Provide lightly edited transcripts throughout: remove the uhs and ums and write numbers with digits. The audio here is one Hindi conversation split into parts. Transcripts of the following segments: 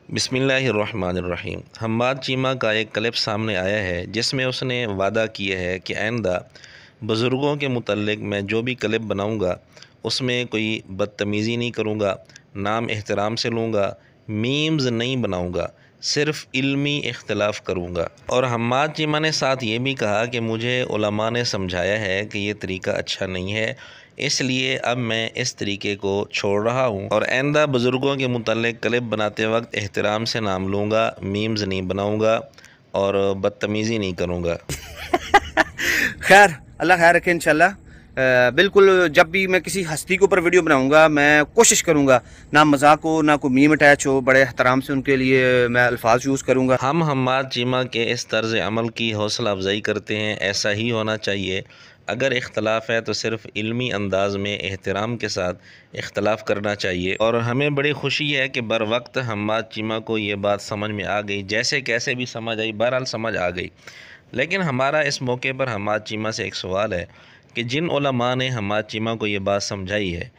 बिस्मिल्लाहिर्रहमानिर्रहीम। हम्माद चीमा का एक क्लिप सामने आया है जिसमें उसने वादा किया है कि आइंदा बुज़ुर्गों के मुतल्लिक़ मैं जो भी क्लिप बनाऊंगा उसमें कोई बदतमीज़ी नहीं करूंगा, नाम एहतराम से लूँगा, मीम्स नहीं बनाऊंगा, सिर्फ़ इल्मी इख्तिलाफ़ करूंगा। और हम्माद चीमा ने साथ ये भी कहा कि मुझे उलमा ने समझाया है कि ये तरीका अच्छा नहीं है, इसलिए अब मैं इस तरीके को छोड़ रहा हूँ और आइंदा बुज़ुर्गों के मुतल्लिक़ क्लिप बनाते वक्त एहतराम से नाम लूँगा, मीम्स नहीं बनाऊँगा और बदतमीज़ी नहीं करूँगा। खैर अल्लाह खैर रखे इंशाल्लाह। बिल्कुल जब भी मैं किसी हस्ती के ऊपर वीडियो बनाऊंगा मैं कोशिश करूंगा ना मजाक हो ना कोई मीम अटैच हो, बड़े एहतराम से उनके लिए मैं अल्फाज यूज़ करूंगा। हम हम्माद चीमा के इस तर्ज़ अमल की हौसला अफजाई करते हैं, ऐसा ही होना चाहिए। अगर इख्तलाफ है तो सिर्फ़ इल्मी अंदाज़ में एहतराम के साथ इख्तलाफ करना चाहिए। और हमें बड़ी खुशी है कि बर वक्त हम्माद चीमा को ये बात समझ में आ गई, जैसे कैसे भी समझ आई, बहरहाल समझ आ गई। लेकिन हमारा इस मौके पर हम्माद चीमा से एक सवाल है कि जिन उलमा ने हम्माद चीमा को ये बात समझाई है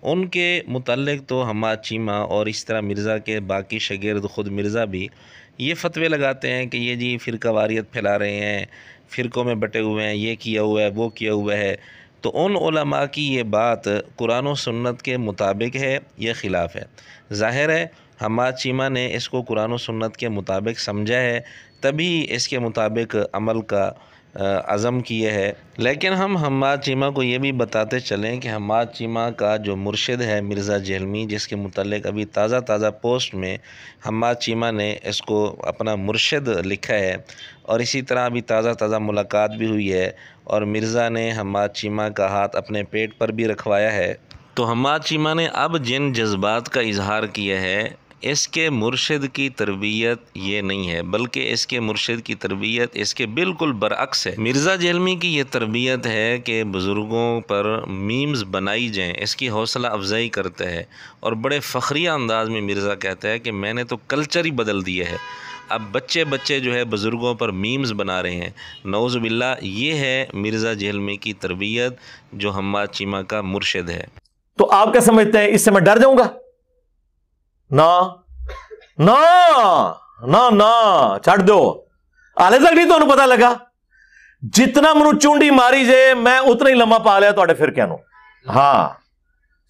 उनके मुतल्लिक़ तो हम्माद चीमा और इस तरह मिर्ज़ा के बाकी शागिर्द ख़ुद मिर्ज़ा भी ये फ़तवे लगाते हैं कि ये जी फ़िरका वारियत फैला रहे हैं, फ़िरक़ों में बटे हुए हैं, ये किया हुआ है, वो किया हुआ है। तो उन उलमा की ये बात कुरान और सुन्नत के मुताबिक है या ख़िलाफ़ है? ज़ाहिर है हम्माद चीमा ने इसको कुरान और सुन्नत के मुताबिक समझा है, तभी इसके मुताबिक अमल का अज़म किए है। लेकिन हम हम्माद चीमा को ये भी बताते चलें कि हम्माद चीमा का जो मुर्शिद है मिर्ज़ा जेहलमी, जिसके मुतल्लिक़ अभी ताज़ा पोस्ट में हम्माद चीमा ने इसको अपना मुर्शिद लिखा है और इसी तरह अभी ताज़ा मुलाकात भी हुई है और मिर्ज़ा ने हम्माद चीमा का हाथ अपने पेट पर भी रखवाया है। तो हम्माद चीमा ने अब जिन जज्बात का इजहार किया है इसके मुर्शिद की तरबियत ये नहीं है, बल्कि इसके मुर्शिद की तरबियत इसके बिल्कुल बरअक्स है। मिर्ज़ा जेहलमी की ये तरबियत है कि बुज़ुर्गों पर मीम्स बनाई जाएँ, इसकी हौसला अफजाई करता है और बड़े फ़ख्रिया अंदाज़ में मिर्ज़ा कहता है कि मैंने तो कल्चर ही बदल दिया है, अब बच्चे जो है बुज़ुर्गों पर मीम्स बना रहे हैं। नऊज़ बिल्लाह, ये है मिर्ज़ा जेहलमी की तरबियत जो हम्माद चीमा का मुर्शिद है। तो आप क्या समझते हैं, इससे मैं डर जाऊंगा? ना ना ना ना छड़ दो, हाले तक नहीं तो पता लगा जितना मनु चूंडी मारी जे मैं उतना ही लम्मा पा लिया थोड़े फिर क्या नो। हाँ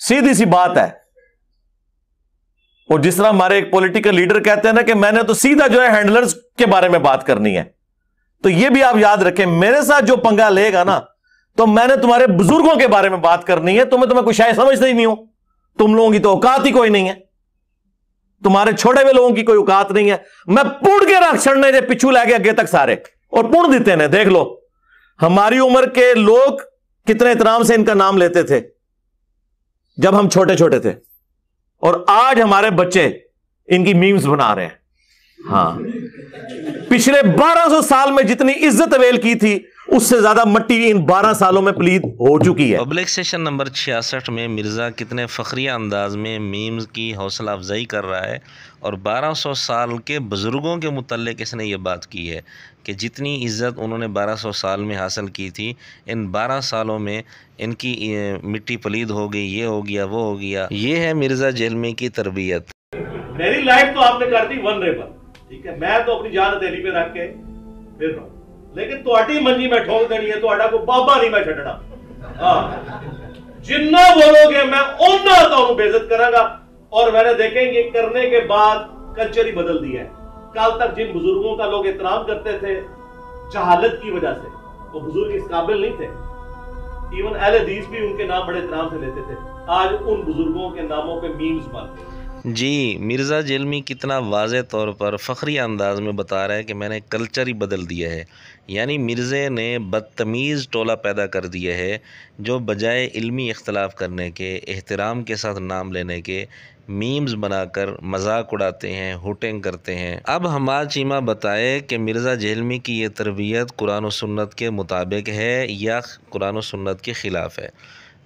सीधी सी बात है। और जिस तरह हमारे एक पॉलिटिकल लीडर कहते हैं ना कि मैंने तो सीधा जो है हैंडलर्स के बारे में बात करनी है, तो यह भी आप याद रखें, मेरे साथ जो पंगा लेगा ना तो मैंने तुम्हारे बुजुर्गों के बारे में बात करनी है। तुम्हें कुछ शायद समझते ही नहीं हो, तुम लोगों की तो औकात ही कोई नहीं है, तुम्हारे छोड़े हुए लोगों की कोई औकात नहीं है। मैं पुण के रख छड़ने जे पिछू लाके अगे तक सारे और पुण देते ने। देख लो हमारी उम्र के लोग कितने एहतराम से इनका नाम लेते थे जब हम छोटे छोटे थे, और आज हमारे बच्चे इनकी मीम्स बना रहे हैं। हाँ, पिछले 1200 साल में जितनी इज्जत अवेल की थी उससे ज्यादा मट्टी इन 12 सालों में प्लीज हो चुकी है। पब्लिक सेशन नंबर 66 में मिर्ज़ा कितने फ़ख्रिया अंदाज में मीम्स की हौसला अफजाई कर रहा है और 1200 साल के बुज़ुर्गों के मुतल्लिक़ इसने ये बात की है कि जितनी इज़्ज़त उन्होंने 1200 साल में हासिल की थी, इन 12 सालों में इनकी मिट्टी पलीद हो गई, ये हो गया, वो हो गया। ये है मिर्ज़ा जेहलमी की तरबियत। मेरी लाइफ तो आपने कर दी वनरेबल, ठीक है, मैं तो अपनी जान हथेली पे रख के फिर रहा हूं, लेकिन तुहाडी मंजी मैं ठोक देनी है, तुहाडा को बाबा नहीं मैं छड्डना। हां, जिन्ना बोलोगे मैं ओना तो बेइज्जत करांगा। और मैंने देखेंगे करने के बाद कल्चर ही बदल दिया है। कल तक जिन बुजुर्गों का लोग एहतराम करते थे जहालत की वजह से, वो बुजुर्ग इस काबिल नहीं थे, इवन अहले हदीस भी उनके नाम बड़े एहतराम से लेते थे, आज उन बुजुर्गों के नामों पे मीम्स बनते हैं। जी, मिर्ज़ा जेहलमी कितना वाज़े तौर पर फ़ख्रिया अंदाज़ में बता रहा है कि मैंने कल्चर ही बदल दिया है। यानी मिर्ज़े ने बदतमीज़ टोला पैदा कर दिया है जो बजाय इल्मी इख्तलाफ करने के, एहतराम के साथ नाम लेने के, मीम्स बनाकर मजाक उड़ाते हैं, हुटिंग करते हैं। अब हम्माद चीमा बताए कि मिर्ज़ा जेहलमी की ये तरबियत कुरान और सुन्नत के मुताबिक है या कुरान और सुन्नत के ख़िलाफ़ है।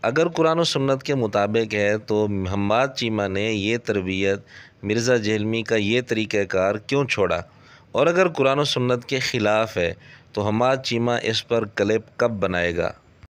अगर कुरान और सुन्नत के मुताबिक है तो हम्माद चीमा ने ये तरबियत, मिर्ज़ा जेहलमी का ये तरीक़ाकार क्यों छोड़ा? और अगर कुरान और सुन्नत के ख़िलाफ़ है तो हम्माद चीमा इस पर क्लिप कब बनाएगा?